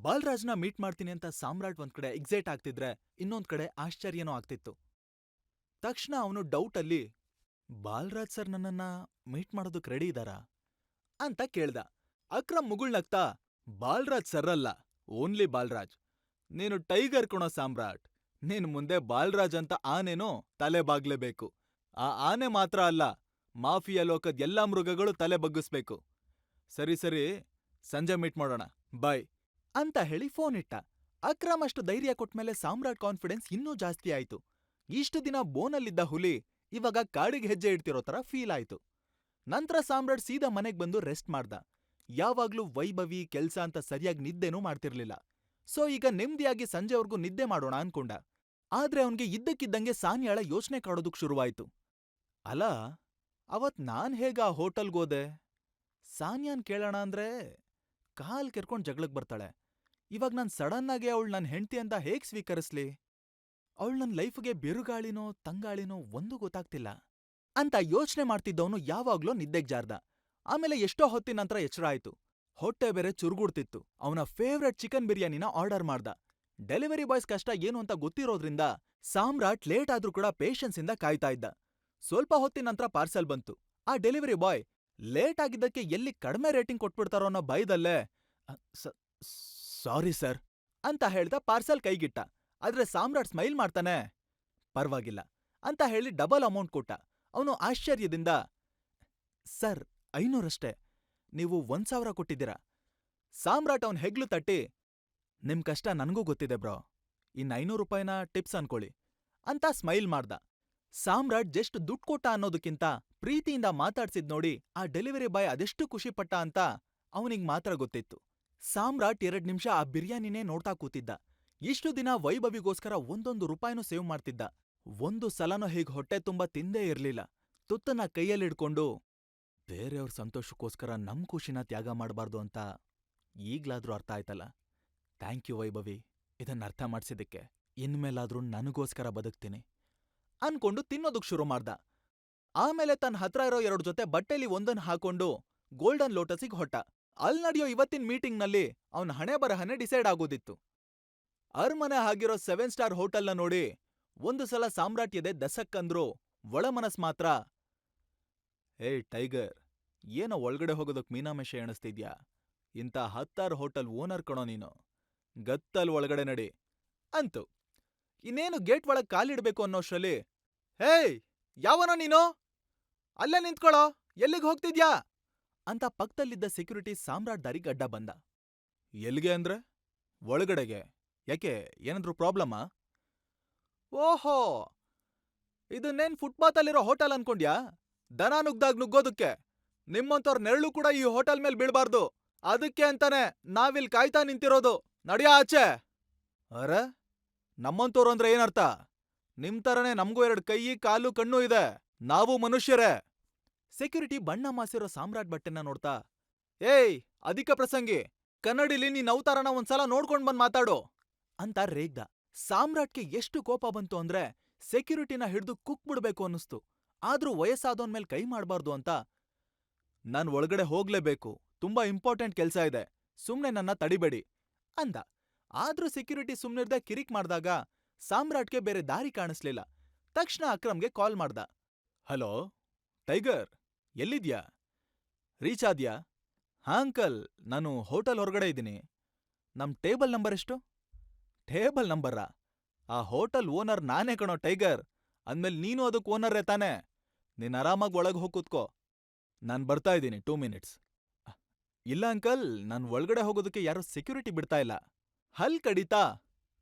ಬಾಲ್ರಾಜ್ನ meet ಮಾಡ್ತೀನಿ ಅಂತ ಸಾಮ್ರಾಟ್ ಒಂದ್ ಕಡೆ ಎಕ್ಸೈಟ್ ಆಗ್ತಿದ್ರೆ ಇನ್ನೊಂದ್ ಕಡೆ ಆಶ್ಚರ್ಯನೂ ಆಗ್ತಿತ್ತು. ತಕ್ಷಣ ಅವನು ಡೌಟಲ್ಲಿ ಬಾಲ್ರಾಜ್ ಸರ್ ನನ್ನನ್ನ ಮೀಟ್ ಮಾಡೋದಕ್ ರೆಡಿ ಇದಾರಾ ಅಂತ ಕೇಳ್ದ. ಅಕ್ರಮ್ ಮುಗುಳ್ನಗ್ತಾ ಬಾಲ್ರಾಜ್ ಸರ್ ಅಲ್ಲ, ಓನ್ಲಿ ಬಾಲ್ರಾಜ್. ನೀನು ಟೈಗರ್ ಕಣೋ ಸಾಮ್ರಾಟ್. ನೀನ್ ಮುಂದೆ ಬಾಲ್ರಾಜ್ ಅಂತ ಆನೆನೋ ತಲೆ ಬಾಗ್ಲೇಬೇಕು. ಆ ಆನೆ ಮಾತ್ರ ಅಲ್ಲ, ಮಾಫಿಯಾ ಲೋಕದ್ ಎಲ್ಲಾ ಮೃಗಗಳು ತಲೆ ಬಗ್ಗಿಸ್ಬೇಕು. ಸರಿ ಸರಿ, ಸಂಜೆ ಮೀಟ್ ಮಾಡೋಣ, ಬಾಯ್ ಅಂತ ಹೇಳಿ ಫೋನ್ ಇಟ್ಟ. ಅಕ್ರಮ್ ಅಷ್ಟು ಧೈರ್ಯ ಕೊಟ್ಮೇಲೆ ಸಾಮ್ರಾಟ್ ಕಾನ್ಫಿಡೆನ್ಸ್ ಇನ್ನೂ ಜಾಸ್ತಿ ಆಯ್ತು. ಇಷ್ಟು ದಿನ ಬೋನಲ್ಲಿದ್ದ ಹುಲಿ ಇವಾಗ ಕಾಡಿಗೆ ಹೆಜ್ಜೆ ಇಡ್ತಿರೋ ತರ ಫೀಲ್ ಆಯ್ತು. ನಂತ್ರ ಸಾಮ್ರಾಟ್ ಸೀದಾ ಮನೆಗ್ ಬಂದು ರೆಸ್ಟ್ ಮಾಡ್ದ. ಯಾವಾಗ್ಲೂ ವೈಭವಿ ಕೆಲ್ಸ ಅಂತ ಸರಿಯಾಗಿ ನಿದ್ದೆನೂ ಮಾಡ್ತಿರ್ಲಿಲ್ಲ. ಸೊ ಈಗ ನೆಮ್ಮದಿಯಾಗಿ ಸಂಜೆವರ್ಗೂ ನಿದ್ದೆ ಮಾಡೋಣ ಅನ್ಕೊಂಡ. ಆದ್ರೆ ಅವ್ನ್ಗೆ ಇದ್ದಕ್ಕಿದ್ದಂಗೆ ಸಾನ್ಯಾಳ ಯೋಚ್ನೆ ಕಾಡೋದಕ್ ಶುರುವಾಯ್ತು. ಅಲ, ಅವತ್ ನಾನ್ ಹೇಗ ಆ ಹೋಟೆಲ್ಗೋದೆ? ಸಾನ್ಯಾನ್ ಕೇಳೋಣ ಅಂದ್ರೆ ಕಾಲ್ ಕೆರ್ಕೊಂಡ್ ಜಗ್ಳಕ್ ಬರ್ತಾಳೆ. ಇವಾಗ್ ನಾನ್ ಸಡನ್ನಾಗಿ ಅವಳು ನನ್ ಹೆಂಡ್ತಿ ಅಂತ ಹೇಗ್ ಸ್ವೀಕರಿಸ್ಲಿ? ಅವಳು ನನ್ ಲೈಫ್ಗೆ ಬಿರುಗಾಳಿನೋ ತಂಗಾಳಿನೋ ಒಂದೂ ಗೊತ್ತಾಗ್ತಿಲ್ಲ ಅಂತ ಯೋಚ್ನೆ ಮಾಡ್ತಿದ್ದವನು ಯಾವಾಗ್ಲೋ ನಿದ್ದೆಗ್ ಜಾರ್ದ. ಆಮೇಲೆ ಎಷ್ಟೋ ಹೊತ್ತಿನ ನಂತರ ಎಚ್ಚರ ಆಯ್ತು. ಹೊಟ್ಟೆ ಬೇರೆ ಚುರುಗುಡ್ತಿತ್ತು. ಅವನ ಫೇವ್ರೆಟ್ ಚಿಕನ್ ಬಿರಿಯಾನಿನ ಆರ್ಡರ್ ಮಾಡ್ದ. ಡೆಲಿವರಿ ಬಾಯ್ಸ್ ಕಷ್ಟ ಏನು ಅಂತ ಗೊತ್ತಿರೋದ್ರಿಂದ ಸಾಮ್ರಾಟ್ ಲೇಟ್ ಆದ್ರೂ ಕೂಡ ಪೇಷನ್ಸಿಂದ ಕಾಯ್ತಾ ಇದ್ದ. ಸ್ವಲ್ಪ ಹೊತ್ತಿನ ನಂತರ ಪಾರ್ಸೆಲ್ ಬಂತು. ಆ ಡೆಲಿವರಿ ಬಾಯ್ ಲೇಟ್ ಆಗಿದ್ದಕ್ಕೆ ಎಲ್ಲಿ ಕಡ್ಮೆ ರೇಟಿಂಗ್ ಕೊಟ್ಬಿಡ್ತಾರೋ ಅನ್ನೋ ಭಯದಲ್ಲೇ ಸಾರಿ ಸರ್ ಅಂತ ಹೇಳ್ದ ಪಾರ್ಸೆಲ್ ಕೈಗಿಟ್ಟ. ಆದ್ರೆ ಸಾಮ್ರಾಟ್ ಸ್ಮೈಲ್ ಮಾಡ್ತಾನೆ, ಪರ್ವಾಗಿಲ್ಲ ಅಂತ ಹೇಳಿ ಡಬಲ್ ಅಮೌಂಟ್ ಕೊಟ್ಟ. ಅವನು ಆಶ್ಚರ್ಯದಿಂದ, ಸರ್ 500 ಅಷ್ಟೇ, ನೀವು 1000 ಕೊಟ್ಟಿದ್ದೀರಾ. ಸಾಮ್ರಾಟ್ ಅವನ್ ಹೆಗ್ಲು ತಟ್ಟಿ, ನಿಮ್ ಕಷ್ಟ ನನ್ಗೂ ಗೊತ್ತಿದೆ ಬ್ರೋ, ಇನ್ 500 ರೂಪಾಯಿನ ಟಿಪ್ಸ್ ಅನ್ಕೊಳ್ಳಿ ಅಂತ ಸ್ಮೈಲ್ ಮಾಡ್ದ. ಸಾಮ್ರಾಟ್ ಜಸ್ಟ್ ದುಡ್ಡ್ ಕೊಟ್ಟ ಅನ್ನೋದಕ್ಕಿಂತ ಪ್ರೀತಿಯಿಂದ ಮಾತಾಡ್ಸಿದ್ ನೋಡಿ ಆ ಡೆಲಿವರಿ ಬಾಯ್ ಅದೆಷ್ಟು ಖುಷಿಪಟ್ಟ ಅಂತ ಅವನಿಗ್ ಮಾತ್ರ ಗೊತ್ತಿತ್ತು. ಸಾಮ್ರಾಟ್ 2 ನಿಮಿಷ ಆ ಬಿರಿಯಾನಿನೇ ನೋಡ್ತಾ ಕೂತಿದ್ದ. ಇಷ್ಟು ದಿನ ವೈಭವಿಗೋಸ್ಕರ ಒಂದೊಂದು ರೂಪಾಯಿನೂ ಸೇವ್ ಮಾಡ್ತಿದ್ದ. ಒಂದು ಸಲನೂ ಹೀಗ್ ಹೊಟ್ಟೆ ತುಂಬಾ ತಿಂದೇ ಇರ್ಲಿಲ್ಲ. ತುತ್ತನ್ನ ಕೈಯಲ್ಲಿಡ್ಕೊಂಡು ಬೇರೆಯವ್ರ ಸಂತೋಷಕ್ಕೋಸ್ಕರ ನಮ್ ಖುಷಿನ ತ್ಯಾಗ ಮಾಡ್ಬಾರ್ದು ಅಂತ ಈಗ್ಲಾದ್ರೂ ಅರ್ಥ ಆಯ್ತಲ್ಲ. ಥ್ಯಾಂಕ್ ಯು ವೈಭವಿ, ಇದನ್ನ ಅರ್ಥ ಮಾಡ್ಸಿದ್ದಕ್ಕೆ. ಇನ್ಮೇಲಾದ್ರೂ ನನಗೋಸ್ಕರ ಬದುಕ್ತೀನಿ ಅನ್ಕೊಂಡು ತಿನ್ನೋದಕ್ ಶುರು ಮಾಡ್ದ. ಆಮೇಲೆ ತನ್ನ ಹತ್ರ ಇರೋ 2 ಜೊತೆ ಬಟ್ಟೆಲಿ ಒಂದನ್ ಹಾಕೊಂಡು ಗೋಲ್ಡನ್ ಲೋಟಸಿಗ್ ಹೊಟ್ಟ. ಅಲ್ ನಡ್ಯೋ ಇವತ್ತಿನ ಮೀಟಿಂಗ್ನಲ್ಲಿ ಅವನ್ ಹಣೆ ಬರಹನೇ ಡಿಸೈಡ್ ಆಗೋದಿತ್ತು. ಅರಮನೆ ಆಗಿರೋ 7 ಸ್ಟಾರ್ ಹೋಟೆಲ್ನ ನೋಡಿ ಒಂದು ಸಲ ಸಾಮ್ರಾಟ್ ಎದೆ ದಸಕ್ಕಂದ್ರೂ ಒಳಮನಸ್ ಮಾತ್ರ, ಏಯ್ ಟೈಗರ್, ಏನೋ ಒಳ್ಗಡೆ ಹೋಗೋದಕ್ ಮೀನಾಮೇಷ ಎಣಿಸ್ತಿದ್ಯಾ? ಇಂಥ 10 ಹೋಟೆಲ್ ಓನರ್ ಕಣೋ ನೀನು, ಗತ್ತಲ್ ಒಳಗಡೆ ನಡಿ ಅಂತು. ಇನ್ನೇನು ಗೇಟ್ ಒಳಗ್ ಕಾಲಿಡ್ಬೇಕು ಅನ್ನೋಷ್ರಲ್ಲಿ, ಹೇಯ್ ಯಾವನೋ ನೀನು, ಅಲ್ಲೇ ನಿಂತ್ಕೊಳೋ, ಎಲ್ಲಿಗ್ ಹೋಗ್ತಿದ್ಯಾ ಅಂತ ಪಕ್ದಲ್ಲಿದ್ದ ಸೆಕ್ಯೂರಿಟಿ ಸಾಮ್ರಾಟ್ ದಾರಿಗ್ ಅಡ್ಡ ಬಂದ. ಎಲ್ಗೆ ಅಂದ್ರೆ? ಒಳಗಡೆಗೆ. ಯಾಕೆ, ಏನಾದ್ರೂ ಪ್ರಾಬ್ಲಮ್ಮಾ? ಓಹೋ, ಇದನ್ನೇನ್ ಫುಟ್ಪಾತಲ್ಲಿರೋ ಹೋಟೆಲ್ ಅನ್ಕೊಂಡ್ಯಾ? ದನ ನುಗ್ದಾಗ್ ನುಗ್ಗೋದಕ್ಕೆ. ನಿಮ್ಮಂತವ್ರ್ ನೆರಳು ಕೂಡ ಈ ಹೋಟೆಲ್ ಮೇಲ್ ಬೀಳ್ಬಾರ್ದು. ಅದಕ್ಕೆ ಅಂತಾನೆ ನಾವಿಲ್ ಕಾಯ್ತಾ ನಿಂತಿರೋದು. ನಡ್ಯಾ ಆಚೆ. ಅರೆ, ನಮ್ಮಂತೋರು ಅಂದ್ರೆ ಏನರ್ಥ? ನಿಮ್ ಥರನೇ ನಮ್ಗೂ 2 ಕೈ, ಕಾಲು, ಕಣ್ಣು ಇದೆ. ನಾವು ಮನುಷ್ಯರೇ. ಸೆಕ್ಯೂರಿಟಿ ಬಣ್ಣ ಮಾಸಿರೋ ಸಾಮ್ರಾಟ್ ಬಟ್ಟೆನ ನೋಡ್ತಾ, ಏಯ್ ಅಧಿಕ ಪ್ರಸಂಗಿ, ಕನ್ನಡಿಲಿ ನೀನ್ ಅವತಾರನ ಒಂದ್ಸಲ ನೋಡ್ಕೊಂಡ್ ಬಂದ್ ಮಾತಾಡು ಅಂತ ರೇಗ್ದ. ಸಾಮ್ರಾಟ್ಗೆ ಎಷ್ಟು ಕೋಪ ಬಂತು ಅಂದ್ರೆ ಸೆಕ್ಯೂರಿಟಿನ ಹಿಡ್ದು ಕುಕ್ಬಿಡ್ಬೇಕು ಅನ್ನಿಸ್ತು. ಆದ್ರೂ ವಯಸ್ಸಾದೋನ್ ಮೇಲ್ ಕೈ ಮಾಡ್ಬಾರ್ದು ಅಂತ, ನಾನ್ ಒಳಗಡೆ ಹೋಗ್ಲೇಬೇಕು, ತುಂಬಾ ಇಂಪಾರ್ಟೆಂಟ್ ಕೆಲ್ಸ ಇದೆ, ಸುಮ್ನೆ ನನ್ನ ತಡಿಬೇಡಿ ಅಂದ. ಆದ್ರೂ ಸೆಕ್ಯೂರಿಟಿ ಸುಮ್ನಿರ್ದೆ ಕಿರಿಕ್ ಮಾಡ್ದಾಗ ಸಾಮ್ರಾಟ್ಗೆ ಬೇರೆ ದಾರಿ ಕಾಣಿಸ್ಲಿಲ್ಲ. ತಕ್ಷಣ ಅಕ್ರಮ್ಗೆ ಕಾಲ್ ಮಾಡ್ದ. ಹಲೋ ಟೈಗರ್, ಎಲ್ಲಿದ್ಯಾ? ರೀಚ್ ಆದ್ಯಾ? ಹಾ ಅಂಕಲ್, ನಾನು ಹೋಟೆಲ್ ಹೊರಗಡೆ ಇದ್ದೀನಿ. ನಮ್ ಟೇಬಲ್ ನಂಬರ್ ಎಷ್ಟು? ಟೇಬಲ್ ನಂಬರಾ? ಆ ಹೋಟೆಲ್ ಓನರ್ ನಾನೇ ಕಣೋ ಟೈಗರ್. ಅಂದ್ಮೇಲ್ ನೀನು ಅದಕ್ ಓನರೇ ತಾನೇ. ನೀನ್ ಆರಾಮಾಗ್ ಒಳಗ್ ಹೋಗ್ ಕೂತ್ಕೋ, ನಾನ್ ಬರ್ತಾ ಇದ್ದೀನಿ 2 ಮಿನಿಟ್ಸ್. ಇಲ್ಲ ಅಂಕಲ್, ನಾನ್ ಒಳಗಡೆ ಹೋಗೋದಕ್ಕೆ ಯಾರೋ ಸೆಕ್ಯೂರಿಟಿ ಬಿಡ್ತಾ ಇಲ್ಲ. ಹಲ್ ಕಡಿತಾ,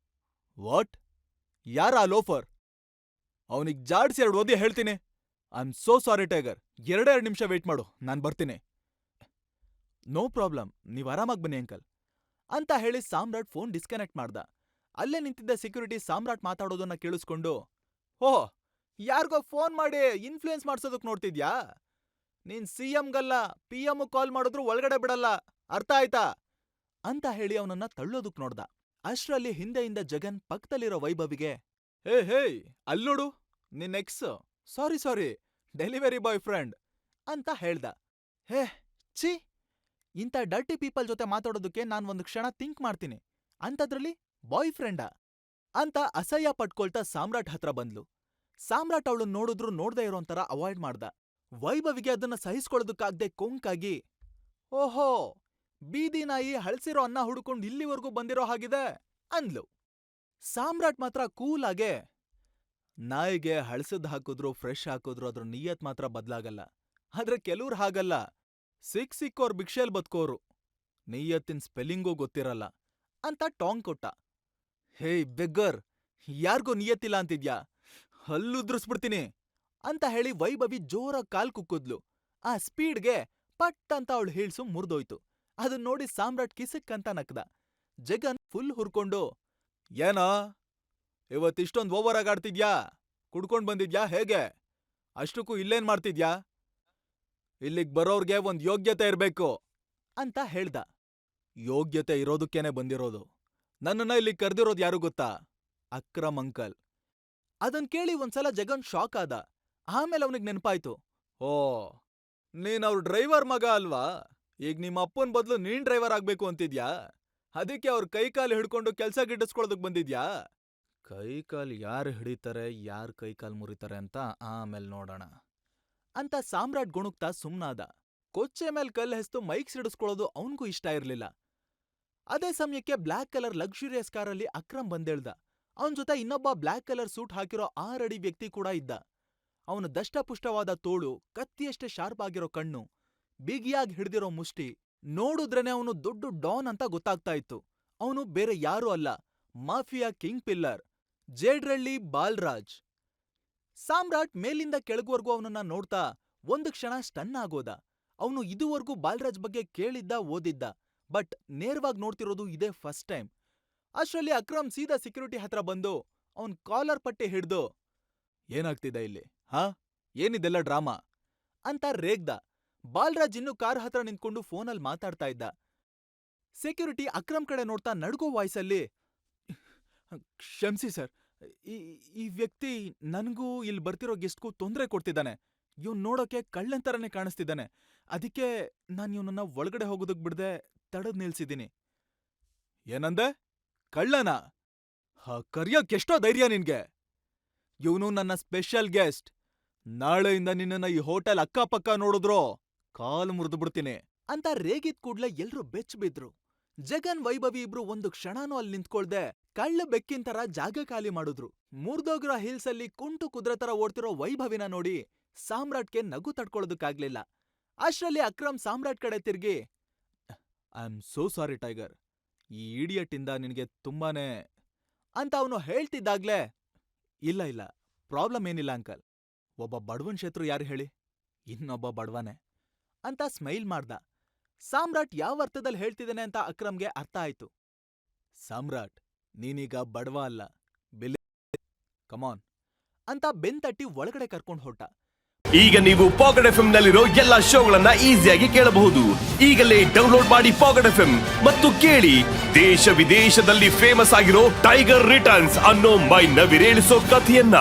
ವಾಟ್? ಯಾರ ಆ ಲೋಫರ್? ಅವನಿಗ್ ಜಾಡ್ಸಿ 2 ಓದಿ ಹೇಳ್ತೀನಿ. I am so sorry tiger, 2 ನಿಮಿಷ ವೇಟ್ ಮಾಡು, ನಾನ್ ಬರ್ತೀನಿ. ನೋ ಪ್ರಾಬ್ಲಮ್, ನೀವ್ ಆರಾಮಾಗ್ ಬನ್ನಿ ಅಂಕಲ್ ಅಂತ ಹೇಳಿ ಸಾಮ್ರಾಟ್ ಫೋನ್ ಡಿಸ್ಕನೆಕ್ಟ್ ಮಾಡ್ದ. ಅಲ್ಲೇ ನಿಂತಿದ್ದ ಸೆಕ್ಯೂರಿಟಿ ಸಾಮ್ರಾಟ್ ಮಾತಾಡೋದನ್ನ ಕೇಳಿಸ್ಕೊಂಡು, ಓಹ್, ಯಾರ್ಗೋ ಫೋನ್ ಮಾಡಿ ಇನ್ಫ್ಲೂಯೆನ್ಸ್ ಮಾಡ್ಸೋದಕ್ ನೋಡ್ತಿದ್ಯಾ? ನೀನ್ ಸಿ.ಎಂ.ಗಲ್ಲ ಪಿ.ಎಂ. ಕಾಲ್ ಮಾಡಿದ್ರು ಒಳಗಡೆ ಬಿಡಲ್ಲ, ಅರ್ಥ ಆಯ್ತಾ ಅಂತ ಹೇಳಿ ಅವನನ್ನ ತಳ್ಳೋದಕ್ ನೋಡ್ದ. ಅಷ್ಟ್ರಲ್ಲಿ ಹಿಂದೆಯಿಂದ ಜಗನ್ ಪಕ್ದಲ್ಲಿರೋ ವೈಭವಿಗೆ, ಹೇಯ್ ಅಲ್ನೋಡು, ನಿನ್ ಎಕ್ಸ್, ಸಾರಿ ಡೆಲಿವರಿ ಬಾಯ್ ಫ್ರೆಂಡ್ ಅಂತ ಹೇಳ್ದ. ಹೇ ಛೀ, ಇಂಥ ಡರ್ಟಿ ಪೀಪಲ್ ಜೊತೆ ಮಾತಾಡೋದಕ್ಕೆ ನಾನ್ ಒಂದ್ ಕ್ಷಣ ಥಿಂಕ್ ಮಾಡ್ತೀನಿ. ಅಂಥದ್ರಲ್ಲಿ ಬಾಯ್ ಫ್ರೆಂಡಾ ಅಂತ ಅಸಹ್ಯ ಪಟ್ಕೊಳ್ತಾ ಸಾಮ್ರಾಟ್ ಹತ್ರ ಬಂದ್ಲು. ಸಾಮ್ರಾಟ್ ಅವಳನ್ ನೋಡಿದ್ರು ನೋಡ್ದೇ ಇರೋಂತರ ಅವಾಯ್ಡ್ ಮಾಡ್ದ. ವೈಭವಿಗೆ ಅದನ್ನ ಸಹಿಸ್ಕೊಳ್ಳೋದಕ್ಕಾಗ್ದೆ ಕೊಂಕಾಗಿ, ಓಹೋ, ಬೀದಿ ನಾಯಿ ಹಳ್ಸಿರೋ ಅನ್ನ ಹುಡ್ಕೊಂಡ್ ಇಲ್ಲಿವರೆಗೂ ಬಂದಿರೋ ಹಾಗಿದೆ ಅಂದ್ಲು. ಸಾಮ್ರಾಟ್ ಮಾತ್ರ ಕೂಲಾಗೆ, ನಾಯಿಗೆ ಹಳ್ಸದ್ ಹಾಕಿದ್ರು ಫ್ರೆಶ್ ಹಾಕಿದ್ರು ಅದ್ರ ನಿಯತ್ ಮಾತ್ರ ಬದ್ಲಾಗಲ್ಲ. ಆದ್ರೆ ಕೆಲವ್ರು ಹಾಗಲ್ಲ, ಸಿಕ್ಕೋರ್ ಭಿಕ್ಷೆಲ್ ಬದ್ಕೋರು, ನಿಯತ್ತಿನ್ ಸ್ಪೆಲ್ಲಿಂಗೂ ಗೊತ್ತಿರಲ್ಲ ಅಂತ ಟಾಂಗ್ ಕೊಟ್ಟ. ಹೇ ಬೆಗ್ಗರ್, ಯಾರ್ಗೋ ನಿಯತ್ತಿಲ್ಲ ಅಂತಿದ್ಯಾ? ಹಲ್ಲುದ್ರಿಸ್ಬಿಡ್ತೀನಿ ಅಂತ ಹೇಳಿ ವೈಭವಿ ಜೋರಾಗ್ ಕಾಲ್ ಕುಕ್ಕುದ್ಲು. ಆ ಸ್ಪೀಡ್ಗೆ ಪಟ್ ಅಂತ ಅವಳು ಹೀಲ್ಸು ಮುರ್ದೋಯ್ತು. ಅದನ್ ನೋಡಿ ಸಾಮ್ರಾಟ್ ಕಿಸಕ್ಕಂತ ನಕ್ದ. ಜಗನ್ ಫುಲ್ ಹುರ್ಕೊಂಡು, ಏನೋ ಇವತ್ತಿಷ್ಟೊಂದ್ ಓವರ್ ಆಗ್ ಆಡ್ತಿದ್ಯಾ? ಕುಡ್ಕೊಂಡ್ ಬಂದಿದ್ಯಾ ಹೇಗೆ? ಅಷ್ಟಕ್ಕೂ ಇಲ್ಲೇನ್ ಮಾಡ್ತಿದ್ಯಾ? ಇಲ್ಲಿಗ್ ಬರೋರ್ಗೆ ಒಂದ್ ಯೋಗ್ಯತೆ ಇರ್ಬೇಕು ಅಂತ ಹೇಳ್ದ. ಯೋಗ್ಯತೆ ಇರೋದಕ್ಕೇನೆ ಬಂದಿರೋದು. ನನ್ನನ್ನ ಇಲ್ಲಿಗ್ ಕರ್ದಿರೋದ್ ಯಾರು ಗೊತ್ತಾ? ಅಕ್ರಮ್ ಅಂಕಲ್. ಅದನ್ ಕೇಳಿ ಒಂದ್ಸಲ ಜಗನ್ ಶಾಕ್ ಆದ. ಆಮೇಲೆ ಅವನಿಗ್ ನೆನ್ಪಾಯ್ತು, ಓ, ನೀನ್ ಅವ್ರ ಡ್ರೈವರ್ ಮಗ ಅಲ್ವಾ? ಈಗ ನಿಮ್ಮ ಅಪ್ಪನ್ ಬದ್ಲು ನೀನ್ ಡ್ರೈವರ್ ಆಗ್ಬೇಕು ಅಂತಿದ್ಯಾ? ಅದಕ್ಕೆ ಅವ್ರ ಕೈಕಾಲ್ ಹಿಡ್ಕೊಂಡು ಕೆಲ್ಸ ಗಿಟ್ಟಿಸ್ಕೊಳೋದಕ್ ಬಂದಿದ್ಯಾ? ಕೈಕಾಲ್ ಯಾರು ಹಿಡಿತಾರೆ, ಯಾರ್ ಕೈಕಾಲ್ ಮುರಿತಾರೆ ಅಂತ ಆಮೇಲ್ ನೋಡೋಣ ಅಂತ ಸಾಮ್ರಾಟ್ ಗುಣುಕ್ತಾ ಸುಮ್ನಾದ. ಕೊಚ್ಚೆ ಮೇಲ್ ಕಲ್ಲ್ ಹೆಸ್ತು ಮೈಕ್ ಸಿಡಿಸ್ಕೊಳ್ಳೋದು ಅವನ್ಗೂ ಇಷ್ಟ ಇರ್ಲಿಲ್ಲ. ಅದೇ ಸಮಯಕ್ಕೆ ಬ್ಲ್ಯಾಕ್ ಕಲರ್ ಲಕ್ಸುರಿಯಸ್ ಕಾರಲ್ಲಿ ಅಕ್ರಮ್ ಬಂದೇಳ್ದ. ಅವನ್ ಜೊತೆ ಇನ್ನೊಬ್ಬ ಬ್ಲ್ಯಾಕ್ ಕಲರ್ ಸೂಟ್ ಹಾಕಿರೋ 6 ಅಡಿ ವ್ಯಕ್ತಿ ಕೂಡ ಇದ್ದ. ಅವನು ದಷ್ಟಪುಷ್ಟವಾದ ತೋಳು, ಕತ್ತಿಯಷ್ಟೇ ಶಾರ್ಪ್ ಆಗಿರೋ ಕಣ್ಣು, ಬಿಗಿಯಾಗಿ ಹಿಡ್ದಿರೋ ಮುಷ್ಟಿ ನೋಡುದ್ರೇನೆ ಅವನು ದೊಡ್ಡ ಡಾನ್ ಅಂತ ಗೊತ್ತಾಗ್ತಾ ಇತ್ತು. ಅವನು ಬೇರೆ ಯಾರೂ ಅಲ್ಲ, ಮಾಫಿಯಾ ಕಿಂಗ್ ಪಿಲ್ಲರ್ ಜೇಡ್ರಳ್ಳಿ ಬಾಲ್ರಾಜ್. ಸಾಮ್ರಾಟ್ ಮೇಲಿಂದ ಕೆಳಗ್ವರ್ಗೂ ಅವನನ್ನ ನೋಡ್ತಾ ಒಂದು ಕ್ಷಣ ಸ್ಟನ್ ಆಗೋದ. ಅವನು ಇದುವರೆಗೂ ಬಾಲ್ರಾಜ್ ಬಗ್ಗೆ ಕೇಳಿದ್ದ ಓದಿದ್ದ, ಬಟ್ ನೇರವಾಗ್ ನೋಡ್ತಿರೋದು ಇದೇ ಫಸ್ಟ್ ಟೈಮ್. ಅಷ್ಟ್ರಲ್ಲಿ ಅಕ್ರಮ್ ಸೀದಾ ಸೆಕ್ಯೂರಿಟಿ ಹತ್ರ ಬಂದು ಅವನ್ ಕಾಲರ್ ಪಟ್ಟಿ ಹಿಡ್ದು, ಏನಾಗ್ತಿದೆ ಇಲ್ಲಿ, ಹಾ? ಏನಿದೆಲ್ಲ ಡ್ರಾಮಾ ಅಂತ ರೇಗ್ದ. ಬಾಲ್ರಾಜ್ ಇನ್ನೂ ಕಾರ್ ಹತ್ರ ನಿಂತ್ಕೊಂಡು ಫೋನಲ್ ಮಾತಾಡ್ತಾ ಇದ್ದ. ಸೆಕ್ಯೂರಿಟಿ ಅಕ್ರಮ್ ಕಡೆ ನೋಡ್ತಾ ನಡ್ಗೋ ವಾಯ್ಸಲ್ಲಿ, ಕ್ಷಮ್ಸಿ ಸರ್, ಈ ವ್ಯಕ್ತಿ ನನ್ಗೂ ಇಲ್ ಬರ್ತಿರೋ ಗೆಸ್ಟ್ಗೂ ತೊಂದ್ರೆ ಕೊಡ್ತಿದ್ದಾನೆ. ಇವ್ನ್ ನೋಡೋಕೆ ಕಳ್ಳನ್ ಥರನೇ ಕಾಣಿಸ್ತಿದ್ದಾನೆ. ಅದಕ್ಕೆ ನಾನ್ ಇವ್ನನ್ನ ಒಳಗಡೆ ಹೋಗೋದಕ್ ಬಿಡ್ದೆ ತಡೆದ್ ನಿಲ್ಸಿದ್ದೀನಿ. ಏನಂದೆ? ಕಳ್ಳನ? ಕರ್ಯಕ್ ಎಷ್ಟೋ ಧೈರ್ಯ ನಿನ್ಗೆ? ಇವ್ನು ನನ್ನ ಸ್ಪೆಷಲ್ ಗೆಸ್ಟ್. ನಾಳೆಯಿಂದ ನಿನ್ನನ್ನ ಈ ಹೋಟೆಲ್ ಅಕ್ಕಪಕ್ಕ ನೋಡಿದ್ರೋ ಕಾಲು ಮುರಿದ್ಬಿಡ್ತೀನಿ ಅಂತ ರೇಗಿದ್ ಕೂಡ್ಲೆ ಎಲ್ರೂ ಬೆಚ್ಚ ಬಿದ್ರು. ಜಗನ್ ವೈಭವಿ ಇಬ್ರು ಒಂದು ಕ್ಷಣನೂ ಅಲ್ಲಿ ನಿಂತ್ಕೊಳ್ದೆ ಕಳ್ಳ ಬೆಕ್ಕಿನ ತರ ಜಾಗ ಖಾಲಿ ಮಾಡಿದ್ರು. ಮುರ್ದೋಗಿರೋ ಹಿಲ್ಸಲ್ಲಿ ಕುಂಟು ಕುದ್ರೆ ತರ ಓಡ್ತಿರೋ ವೈಭವಿನ ನೋಡಿ ಸಾಮ್ರಾಟ್ಗೆ ನಗು ತಡ್ಕೊಳ್ಳೋದಕ್ಕಾಗ್ಲಿಲ್ಲ. ಅಷ್ಟ್ರಲ್ಲಿ ಅಕ್ರಮ್ ಸಾಮ್ರಾಟ್ ಕಡೆ ತಿರ್ಗಿ, I am so sorry tiger, ಈ ಇಡಿಯಟ್ ಇಂದ ನಿನ್ಗೆ ತುಂಬಾನೇ ಅಂತ ಅವನು ಹೇಳ್ತಿದ್ದಾಗ್ಲೇ, ಇಲ್ಲ ಪ್ರಾಬ್ಲಮ್ ಏನಿಲ್ಲ ಅಂಕಲ್, ಒಬ್ಬ ಬಡವನ್ ಶತ್ರು ಯಾರು ಹೇಳಿ? ಇನ್ನೊಬ್ಬ ಬಡವನೇ ಅಂತ ಸ್ಮೈಲ್ ಮಾಡ್ದ. ಸಾಮ್ರಾಟ್ ಯಾವ ಅರ್ಥದಲ್ಲಿ ಹೇಳ್ತಿದ್ದಾನೆ ಅಂತ ಅಕ್ರಮ್ಗೆ ಅರ್ಥ ಆಯ್ತು. ಸಾಮ್ರಾಟ್, ನೀನೀಗ ಬಡವ ಅಲ್ಲ, ಕಮಾನ್ ಅಂತ ಬೆಂತಟ್ಟಿ ಒಳಗಡೆ ಕರ್ಕೊಂಡ್ ಹೊರಟ. ಈಗ ನೀವು ಪಾಕೆಟ್ ಎಫ್ಎಂ ನಲ್ಲಿರೋ ಎಲ್ಲಾ ಶೋಗಳನ್ನ ಈಸಿಯಾಗಿ ಕೇಳಬಹುದು. ಈಗಲೇ ಡೌನ್ಲೋಡ್ ಮಾಡಿ ಪಾಕೆಟ್ ಎಫ್ಎಂ ಮತ್ತು ಕೇಳಿ ದೇಶ ವಿದೇಶದಲ್ಲಿ ಫೇಮಸ್ ಆಗಿರೋ ಟೈಗರ್ ರಿಟರ್ನ್ಸ್ ಅನ್ನೋ ಮೈ ನವಿರೇಳಿಸೋ ಕಥೆಯನ್ನ.